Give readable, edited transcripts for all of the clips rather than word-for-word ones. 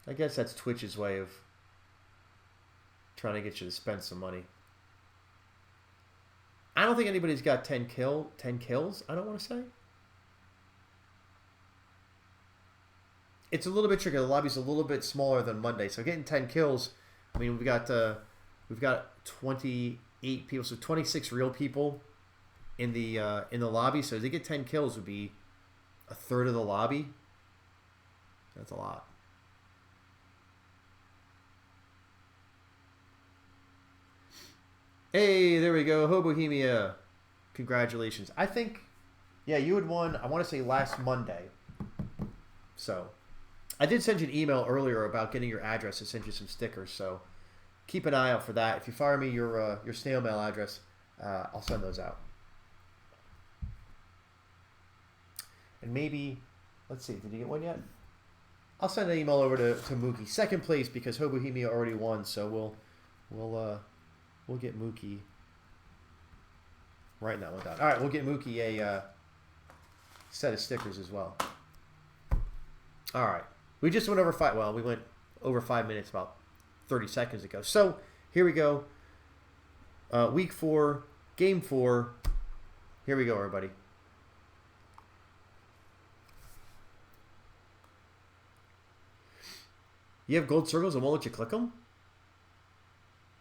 I guess that's Twitch's way of trying to get you to spend some money. I don't think anybody's got 10 kills, I don't want to say. It's a little bit tricky. The lobby's a little bit smaller than Monday, so getting 10 kills. I mean, we've got 28 people, so 26 real people in the lobby. So to get 10 kills would be a third of the lobby. That's a lot. Hey, there we go, Hobohemia. Congratulations. I think, yeah, you had won. I want to say last Monday. So. I did send you an email earlier about getting your address to send you some stickers, so keep an eye out for that. If you fire me your snail mail address, I'll send those out. And maybe, let's see, did you get one yet? I'll send an email over to Mookie. Second place because Hobohemia already won, so we'll get Mookie right now. All right, we'll get Mookie a set of stickers as well. All right. We just went over we went over 5 minutes about 30 seconds ago. So here we go. Week 4, game 4. Here we go, everybody. You have gold circles and won't let you click them?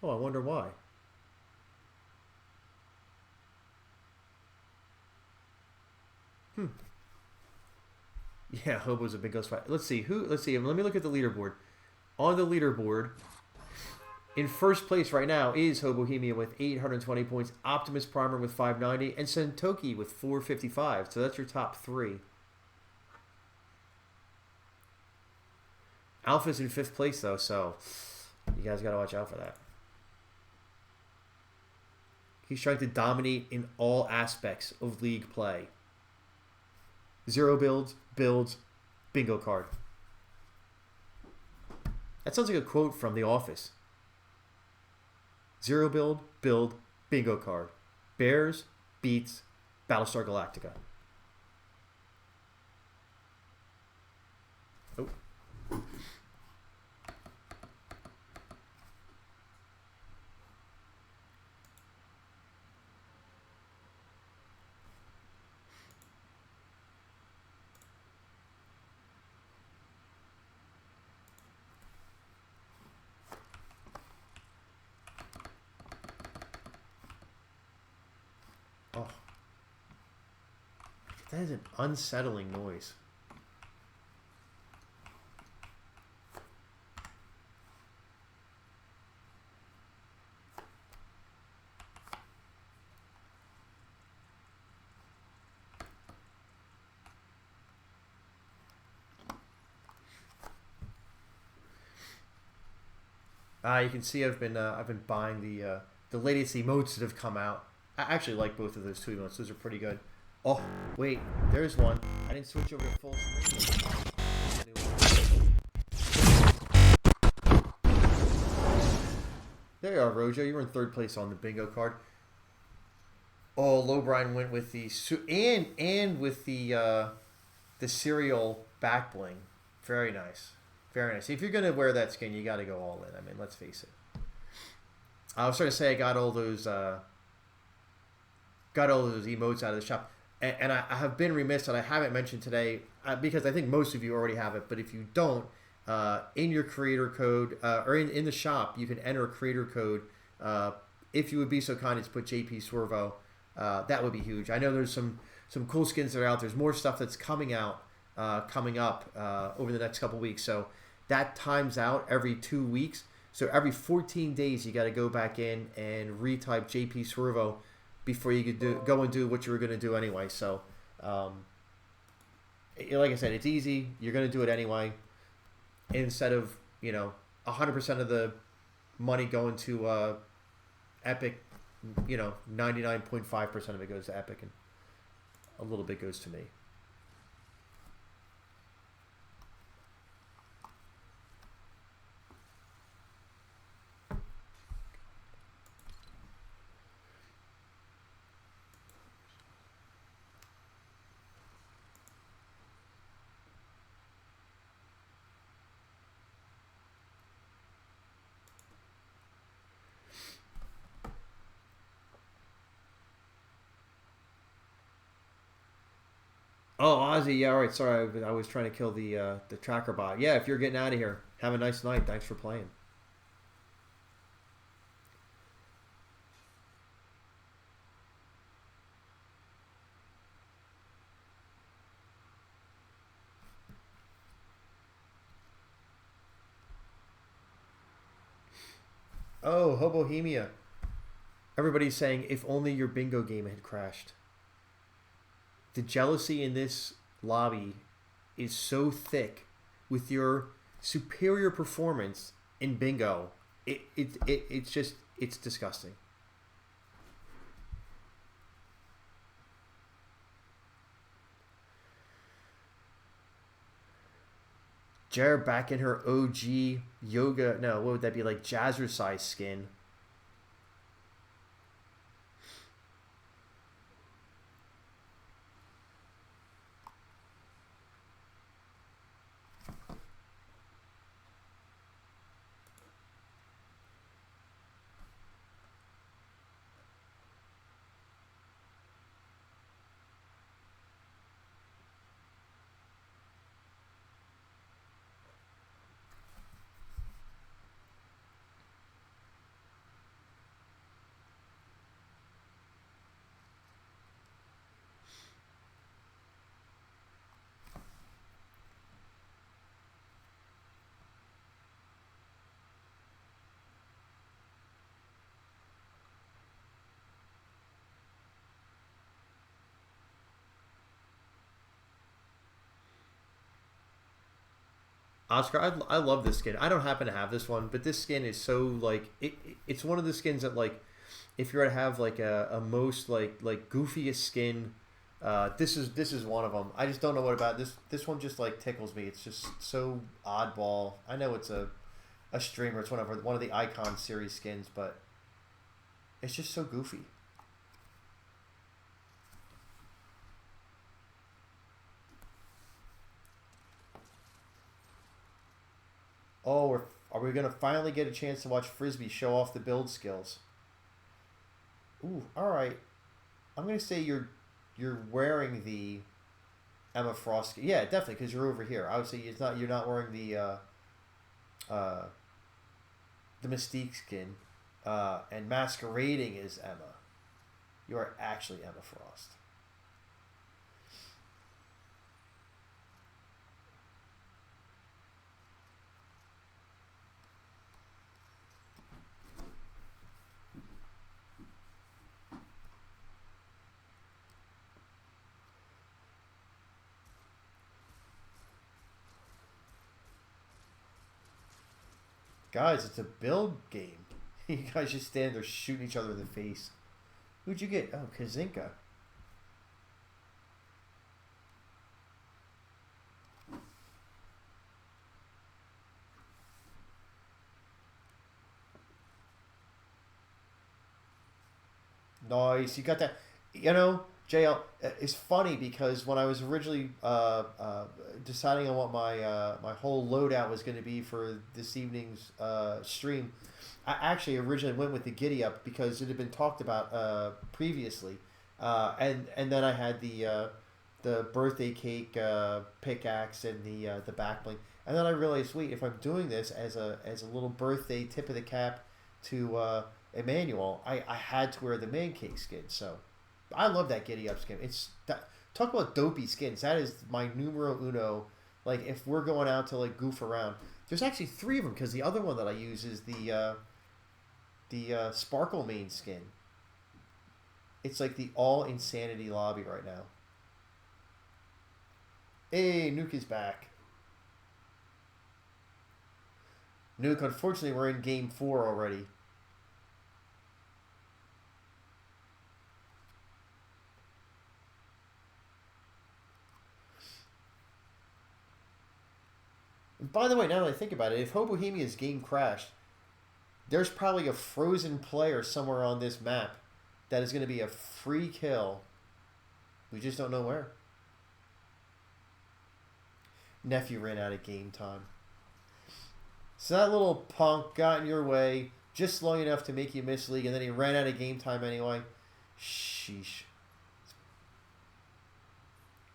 Oh, I wonder why. Yeah, Hobo's a big ghost fight. Let's see. Let's see. Let me look at the leaderboard. On the leaderboard, in first place right now is Hobohemia with 820 points, Optimus Primer with 590, and Sentoki with 455. So that's your top 3. Alpha's in 5th place, though, so you guys got to watch out for that. He's trying to dominate in all aspects of league play. 0 builds, bingo card. That sounds like a quote from The Office. 0 build, bingo card. Bears beats Battlestar Galactica. Oh. Oh. That is an unsettling noise. You can see I've been buying the latest emotes that have come out. I actually like both of those 2 emotes. Those are pretty good. Oh, wait, there's one. I didn't switch over to full screen. There you are, Rojo. You were in 3rd place on the bingo card. Oh, Lowbrine went with the and with the cereal back bling. Very nice. Very nice. If you're going to wear that skin, you got to go all in. I mean, let's face it. I was trying to say I got all those emotes out of the shop. And I have been remiss that I haven't mentioned today because I think most of you already have it. But if you don't, in your creator code or in the shop, you can enter a creator code. If you would be so kind as to put jpswervo, that would be huge. I know there's some cool skins that are out. There's more stuff that's coming up over the next couple weeks. So that times out every 2 weeks. So every 14 days, you got to go back in and retype jpswervo before you could go and do what you were going to do anyway. So, like I said, it's easy. You're going to do it anyway. Instead of 100% of the money going to Epic, 99.5% of it goes to Epic, and a little bit goes to me. Oh, Ozzy, yeah, all right. Sorry, I was trying to kill the tracker bot. Yeah, if you're getting out of here, have a nice night. Thanks for playing. Oh, Hobohemia. Everybody's saying if only your bingo game had crashed. The jealousy in this lobby is so thick with your superior performance in bingo. It's just it's disgusting. Jared back in her OG yoga. No, what would that be like? Jazzercise skin. Oscar, I love this skin. I don't happen to have this one, but this skin is so like it's one of the skins that like if you're to have like a most like goofiest skin, this is one of them. I just don't know what about this one just like tickles me. It's just so oddball. I know it's a streamer. It's one of the Icon series skins, but it's just so goofy. Oh, are we gonna finally get a chance to watch Frisbee show off the build skills? Ooh, all right. I'm gonna say you're wearing the Emma Frost. Yeah, definitely, because you're over here. I would say it's not. You're not wearing uh, the Mystique skin, and masquerading as Emma. You are actually Emma Frost. Guys, it's a build game. You guys just stand there shooting each other in the face. Who'd you get? Oh, Kazinka. Nice. You got that. You know, JL, it's funny because when I was originally deciding on what my whole loadout was going to be for this evening's stream, I actually originally went with the Giddy Up because it had been talked about previously, and then I had the birthday cake pickaxe and the back bling, and then I realized, wait, if I'm doing this as a little birthday tip of the cap to Emmanuel, I had to wear the man cake skin. So I love that Giddy Up skin. It's that, talk about dopey skins. That is my numero uno. Like if we're going out to like goof around, there's actually three of them because the other one that I use is the Sparkle main skin. It's like the all insanity lobby right now. Hey, Nuke is back. Nuke, unfortunately, we're in game 4 already. By the way, now that I think about it, if Hobohemia's game crashed, there's probably a frozen player somewhere on this map that is going to be a free kill. We just don't know where. Nephew ran out of game time. So that little punk got in your way just long enough to make you miss league, and then he ran out of game time anyway. Sheesh.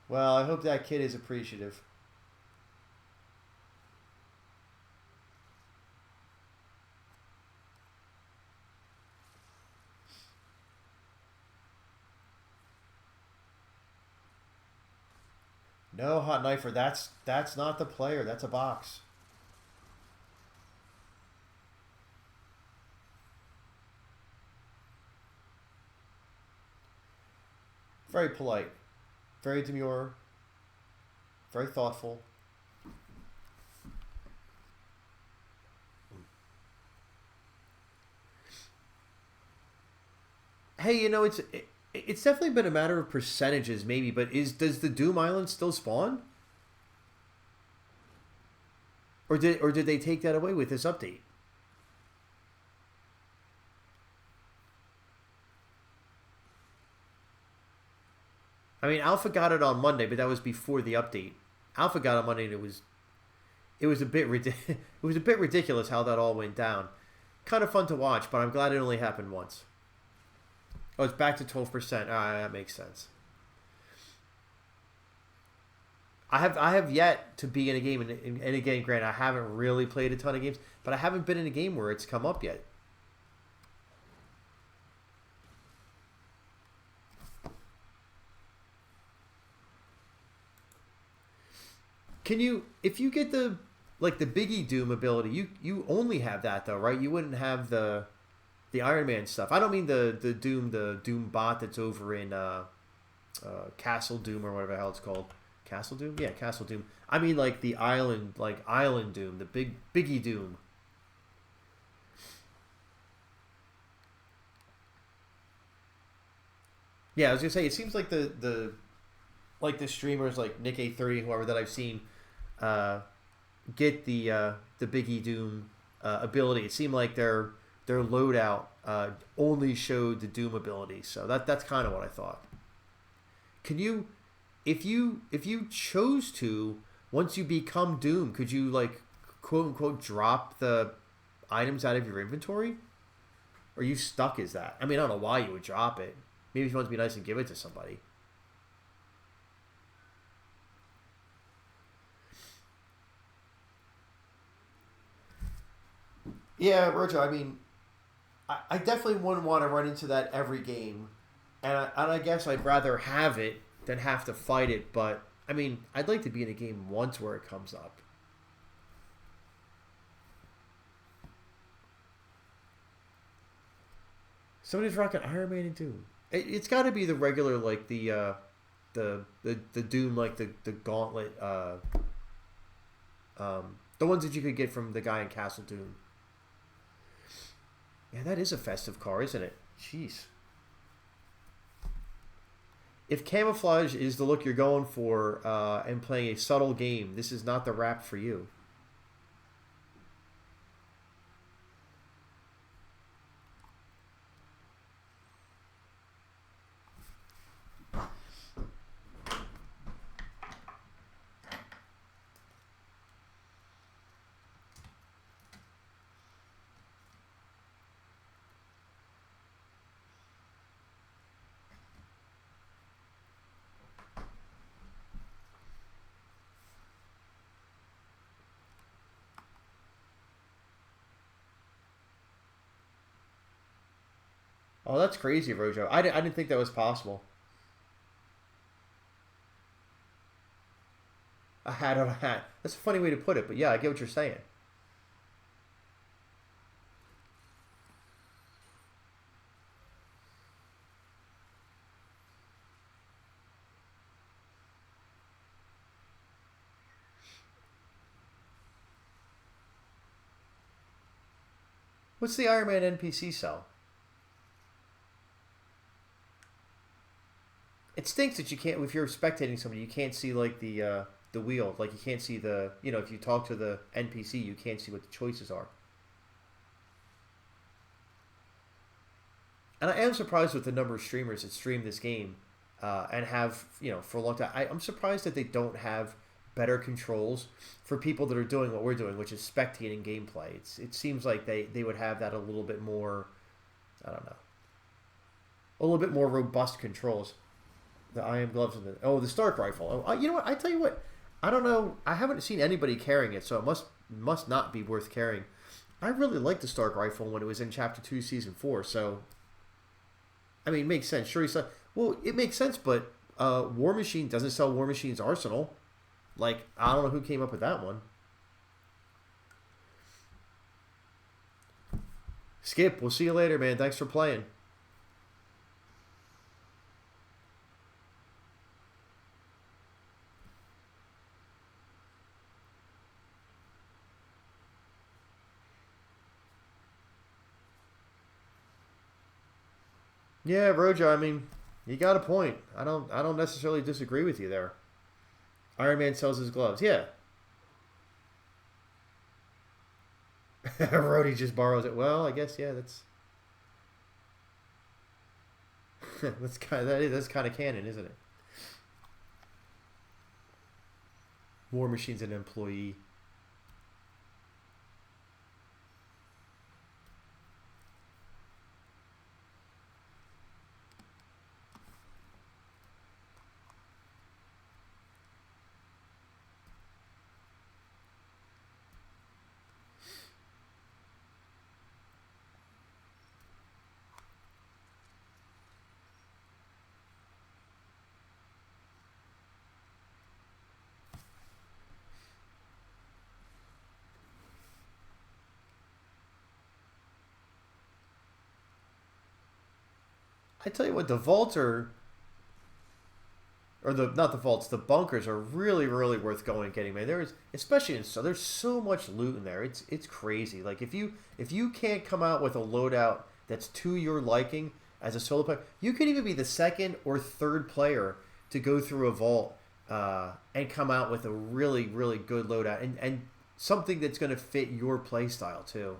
Well, I hope that kid is appreciative. No, Hot Knifer, that's not the player. That's a box. Very polite, very demure, very thoughtful. Hey, it's definitely been a matter of percentages, maybe. But does the Doom Island still spawn, or did they take that away with this update? I mean, Alpha got it on Monday, but that was before the update. Alpha got it on Monday, and it was a bit it was a bit ridiculous how that all went down. Kind of fun to watch, but I'm glad it only happened once. Oh, it's back to 12%. Ah, that makes sense. I have yet to be in a game, and again, Grant, I haven't really played a ton of games, but I haven't been in a game where it's come up yet. Can you, if you get the Biggie Doom ability, you only have that though, right? You wouldn't have the Iron Man stuff. I don't mean the Doom bot that's over in Castle Doom or whatever the hell it's called. Castle Doom? Yeah, Castle Doom. I mean like the island Doom, the Biggie Doom. Yeah, I was gonna say it seems like the streamers like Nick A30, whoever that I've seen, uh, get the Biggie Doom ability. It seemed like their loadout only showed the Doom ability, so that's kind of what I thought. Can you, if you chose to, once you become Doom, could you like quote unquote drop the items out of your inventory? Or are you stuck as that? I mean, I don't know why you would drop it. Maybe if you want to be nice and give it to somebody. Yeah, Rojo. I mean, I definitely wouldn't want to run into that every game, and I guess I'd rather have it than have to fight it. But I mean, I'd like to be in a game once where it comes up. Somebody's rocking Iron Man and Doom. It's got to be the regular, like the Doom, like the Gauntlet, the ones that you could get from the guy in Castle Doom. Yeah, that is a festive car, isn't it? Jeez. If camouflage is the look you're going for and playing a subtle game, this is not the wrap for you. Oh, that's crazy, Rojo. I didn't think that was possible. A hat on a hat. That's a funny way to put it, but yeah, I get what you're saying. What's the Iron Man NPC sell? It stinks that you can't. If you're spectating somebody, you can't see like the wheel. Like you can't see the. If you talk to the NPC, you can't see what the choices are. And I am surprised with the number of streamers that stream this game, and have for a long time. I'm surprised that they don't have better controls for people that are doing what we're doing, which is spectating gameplay. It seems like they would have that a little bit more. I don't know. A little bit more robust controls. The IM gloves and the Stark rifle. Oh, you know what? I tell you what. I don't know. I haven't seen anybody carrying it, so it must not be worth carrying. I really liked the Stark rifle when it was in Chapter 2, Season 4. So, I mean, it makes sense. Sure, well, it makes sense, but War Machine doesn't sell War Machine's arsenal. Like, I don't know who came up with that one. Skip, we'll see you later, man. Thanks for playing. Yeah, Rojo, I mean, you got a point. I don't necessarily disagree with you there. Iron Man sells his gloves. Yeah. Rhodey just borrows it. Well, I guess yeah, that's kind of canon, isn't it? War Machine's an employee. I tell you what, the vaults or the not the vaults, the bunkers are really really worth going and getting, man. There's especially there's so much loot in there. It's crazy. Like if you can't come out with a loadout that's to your liking as a solo player, you could even be the second or third player to go through a vault and come out with a really really good loadout and something that's going to fit your play style too.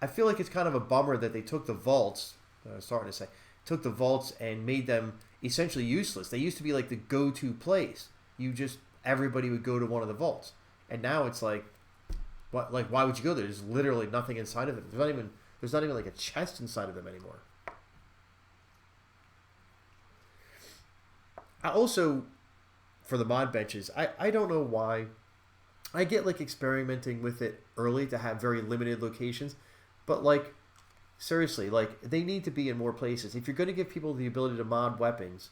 I feel like it's kind of a bummer that they took the vaults. I was starting to say took the vaults and made them essentially useless. They used to be like the go-to place. Everybody would go to one of the vaults, and now it's like, what? Like, why would you go there? There's literally nothing inside of them. There's not even like a chest inside of them anymore. I also, for the mod benches, I don't know why. I get like experimenting with it early to have very limited locations, but like seriously, like they need to be in more places. If you're going to give people the ability to mod weapons,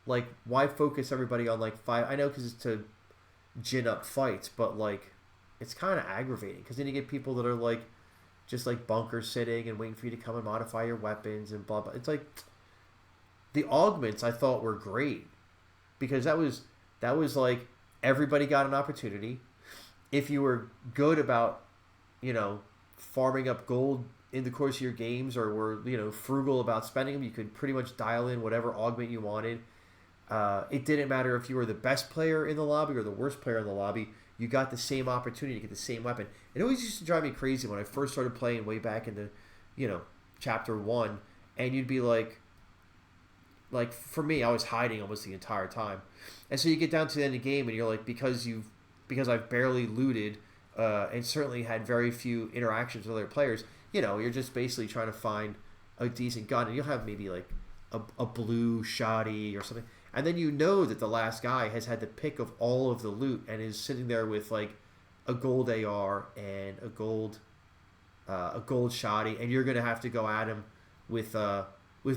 like why focus everybody on like 5? I know because it's to gin up fights, but like it's kind of aggravating because then you get people that are like just like bunker sitting and waiting for you to come and modify your weapons and blah blah. It's like the augments I thought were great because that was like everybody got an opportunity. If you were good about, farming up gold in the course of your games or were, frugal about spending them, you could pretty much dial in whatever augment you wanted. It didn't matter if you were the best player in the lobby or the worst player in the lobby. You got the same opportunity to get the same weapon. It always used to drive me crazy when I first started playing way back in the, chapter 1, and you'd be like for me, I was hiding almost the entire time. And so you get down to the end of the game and you're like, because I've barely looted and certainly had very few interactions with other players, you're just basically trying to find a decent gun, and you'll have maybe like a blue shoddy or something, and then that the last guy has had the pick of all of the loot and is sitting there with like a gold AR and a gold shoddy, and you're gonna have to go at him with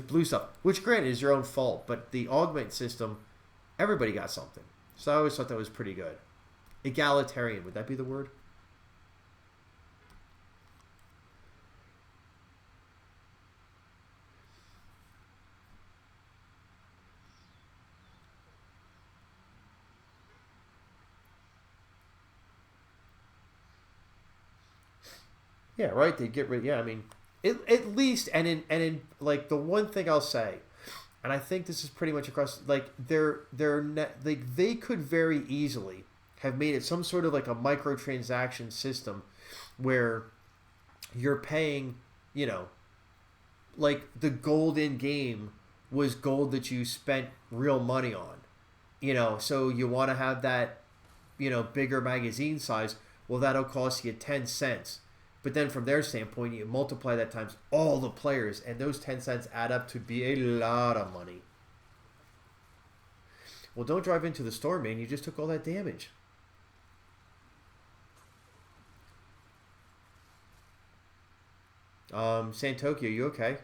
blue stuff, which granted is your own fault, but the augment system, everybody got something. So I always thought that was pretty good. Egalitarian, would that be the word? Yeah, right. They get rid. Yeah, I mean, at least, and in like the one thing I'll say, and I think this is pretty much across. Like like they could very easily have made it some sort of like a microtransaction system, where you're paying, like the gold in game was gold that you spent real money on, So you want to have that, bigger magazine size. Well, that'll cost you 10 cents. But then from their standpoint, you multiply that times all the players, and those 10 cents add up to be a lot of money. Well, don't drive into the store, man. You just took all that damage. San Tokyo, you okay?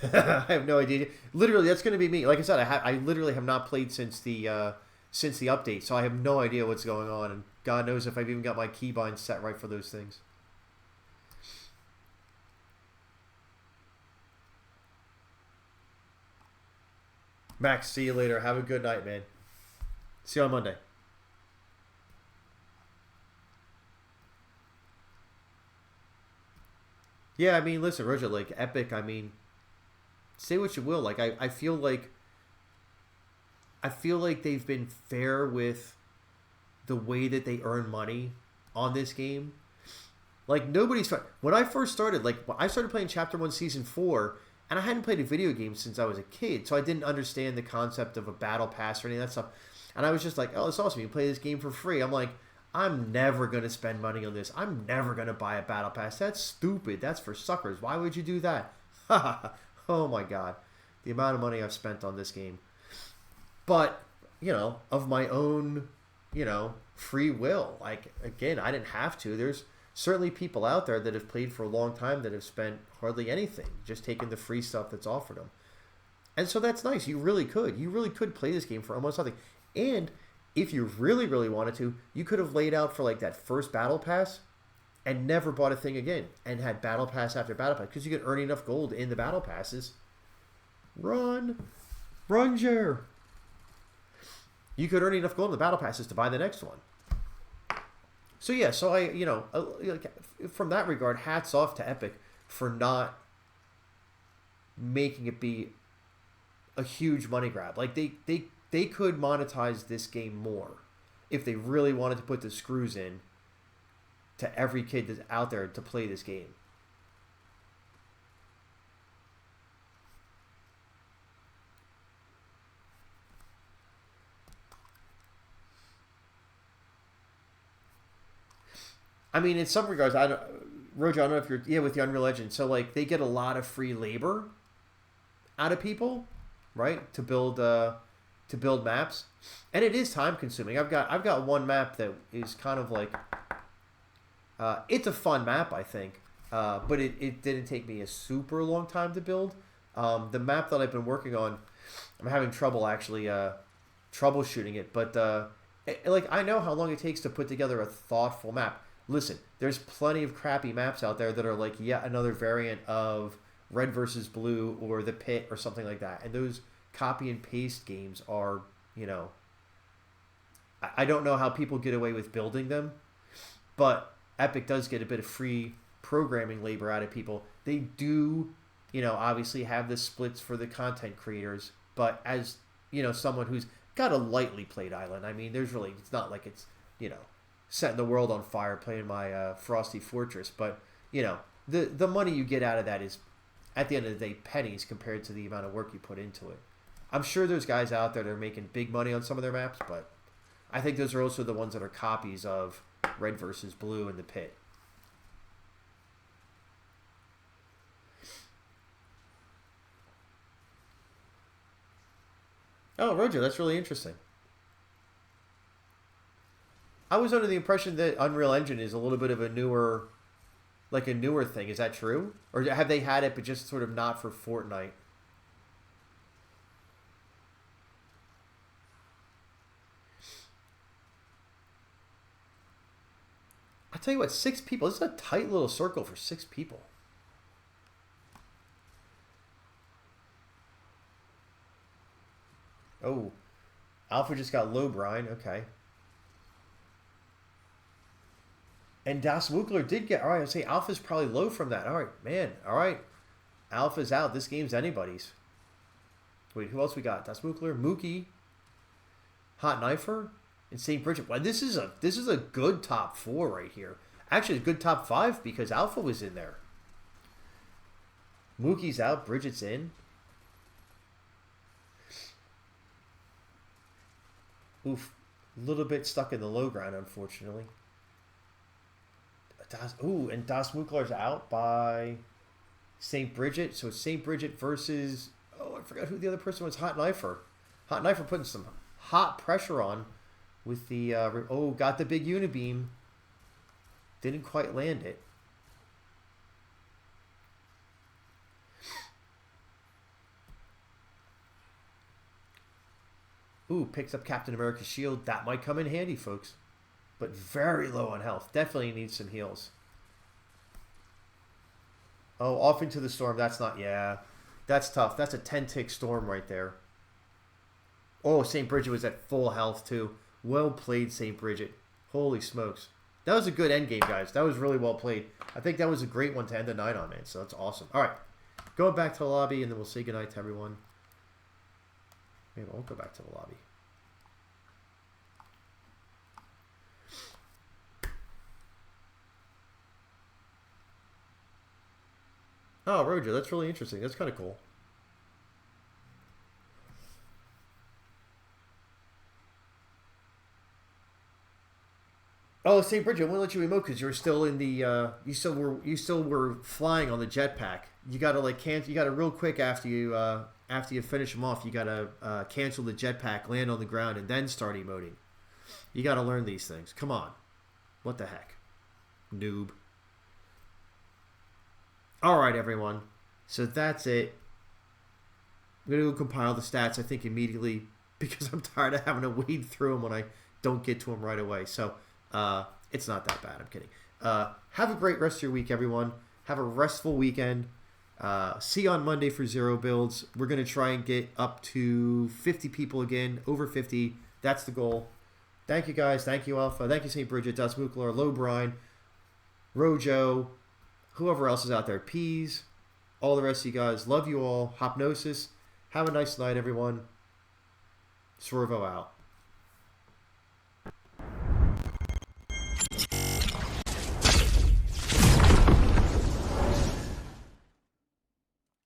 I have no idea. Literally, that's going to be me. Like I said, I literally have not played since the update, so I have no idea what's going on, and God knows if I've even got my keybind set right for those things. Max, see you later. Have a good night, man. See you on Monday. Yeah, I mean, listen, Roger, like, Epic, I mean, say what you will. Like, I feel like they've been fair with the way that they earn money on this game. Like, nobody's... When I first started, like, I started playing Chapter 1 Season 4, and I hadn't played a video game since I was a kid, so I didn't understand the concept of a battle pass or any of that stuff. And I was just like, oh, it's awesome. You can play this game for free. I'm like, I'm never going to spend money on this. I'm never going to buy a battle pass. That's stupid. That's for suckers. Why would you do that? Oh, my God. The amount of money I've spent on this game. But, you know, of my own, you know, free will. Like, again, I didn't have to. There's certainly people out there that have played for a long time that have spent hardly anything, just taking the free stuff that's offered them. And so that's nice. You really could. You really could play this game for almost nothing. And if you really, really wanted to, you could have laid out for like that first battle pass and never bought a thing again and had battle pass after battle pass because you could earn enough gold in the battle passes. Run, Jer. You could earn enough gold in the battle passes to buy the next one. So yeah, so I, you know, from that regard, hats off to Epic for not making it be a huge money grab. Like they could monetize this game more if they really wanted to put the screws in to every kid that's out there to play this game. I mean, in some regards, Roger, I don't know if you're with the Unreal Engine. So like they get a lot of free labor out of people, right? To build maps, and it is time consuming. I've got one map that is kind of like it's a fun map, I think, but it didn't take me a super long time to build. The map that I've been working on, I'm having trouble actually troubleshooting it, but like I know how long it takes to put together a thoughtful map. Listen, there's plenty of crappy maps out there that are like yet another variant of Red versus Blue or The Pit or something like that. And those copy and paste games are, you know, I don't know how people get away with building them, but Epic does get a bit of free programming labor out of people. They do, you know, obviously have the splits for the content creators, but as, you know, someone who's got a lightly played island, I mean, it's not like it's, you know, setting the world on fire playing my Frosty Fortress, but you know the money you get out of that is at the end of the day pennies compared to the amount of work you put into it. I'm sure there's guys out there that are making big money on some of their maps, but I think those are also the ones that are copies of Red versus Blue and The Pit. Oh, Roger, that's really interesting. I was under the impression that Unreal Engine is a little bit of a newer thing. Is that true? Or have they had it, but just sort of not for Fortnite? I tell you what, 6 people. This is a tight little circle for 6 people. Oh, Alpha just got low, Brian. Okay. And Das Wookler did get... All right, I'd say Alpha's probably low from that. All right, man. All right. Alpha's out. This game's anybody's. Wait, who else we got? Das Wookler, Mookie, TheHotKnifer, and StBridgit. Well, this is a good top 4 right here. Actually, a good top 5 because Alpha was in there. Mookie's out. Bridget's in. Oof. A little bit stuck in the low ground, unfortunately. And Das Muklar's out by StBridgit. So it's StBridgit versus... Oh, I forgot who the other person was. TheHotKnifer. TheHotKnifer putting some hot pressure on with the... got the big unibeam. Didn't quite land it. Ooh, picks up Captain America's shield. That might come in handy, folks. But very low on health. Definitely needs some heals. Oh, off into the storm. That's not... Yeah. That's tough. That's a 10-tick storm right there. Oh, StBridgit was at full health, too. Well played, StBridgit. Holy smokes. That was a good end game, guys. That was really well played. I think that was a great one to end the night on, man. So that's awesome. All right. Going back to the lobby, and then we'll say goodnight to everyone. Maybe I won't go back to the lobby. Oh, Rojo, that's really interesting. That's kind of cool. Oh, StBridgit, I won't let you emote because you're still in the you still were flying on the jetpack. You gotta like cancel. You gotta real quick after you finish them off. You gotta cancel the jetpack, land on the ground, and then start emoting. You gotta learn these things. Come on, what the heck, noob. All right, everyone. So that's it. I'm gonna go compile the stats. I think immediately because I'm tired of having to wade through them when I don't get to them right away. So. It's not that bad. I'm kidding. Have a great rest of your week, everyone. Have a restful weekend. See you on Monday for Zero Builds. We're going to try and get up to 50 people again. Over 50. That's the goal. Thank you, guys. Thank you, Alpha. Thank you, StBridgit, Das Muklar, Low Brine, Rojo, whoever else is out there. Peas. All the rest of you guys. Love you all. Hypnosis. Have a nice night, everyone. Swervo out.